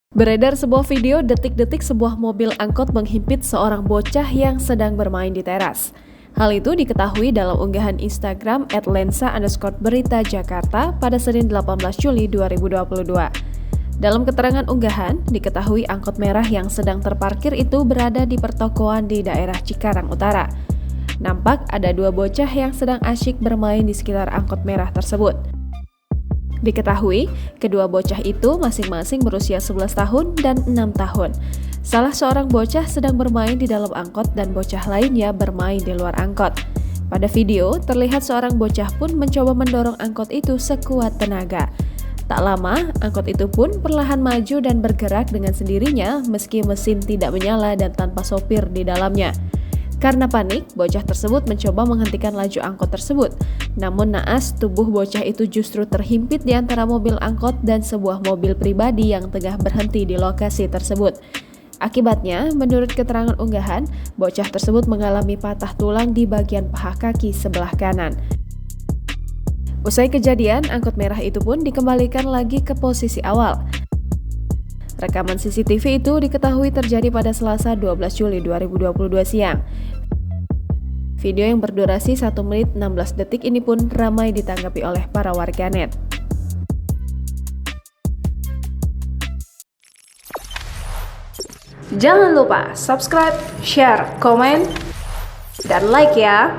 Beredar sebuah video detik-detik sebuah mobil angkot menghimpit seorang bocah yang sedang bermain di teras. Hal itu diketahui dalam unggahan Instagram @lensa_berita_Jakarta pada Senin 18 Juli 2022. Dalam keterangan unggahan, diketahui angkot merah yang sedang terparkir itu berada di pertokoan di daerah Cikarang Utara. Nampak ada dua bocah yang sedang asyik bermain di sekitar angkot merah tersebut. Diketahui, kedua bocah itu masing-masing berusia 11 tahun dan 6 tahun. Salah seorang bocah sedang bermain di dalam angkot dan bocah lainnya bermain di luar angkot. Pada video, terlihat seorang bocah pun mencoba mendorong angkot itu sekuat tenaga. Tak lama, angkot itu pun perlahan maju dan bergerak dengan sendirinya meski mesin tidak menyala dan tanpa sopir di dalamnya. Karena panik, bocah tersebut mencoba menghentikan laju angkot tersebut. Namun naas, tubuh bocah itu justru terhimpit di antara mobil angkot dan sebuah mobil pribadi yang tengah berhenti di lokasi tersebut. Akibatnya, menurut keterangan unggahan, bocah tersebut mengalami patah tulang di bagian paha kaki sebelah kanan. Usai kejadian, angkot merah itu pun dikembalikan lagi ke posisi awal. Rekaman CCTV itu diketahui terjadi pada Selasa 12 Juli 2022 siang. Video yang berdurasi 1 menit 16 detik ini pun ramai ditanggapi oleh para warganet. Jangan lupa subscribe, share, komen, dan like ya!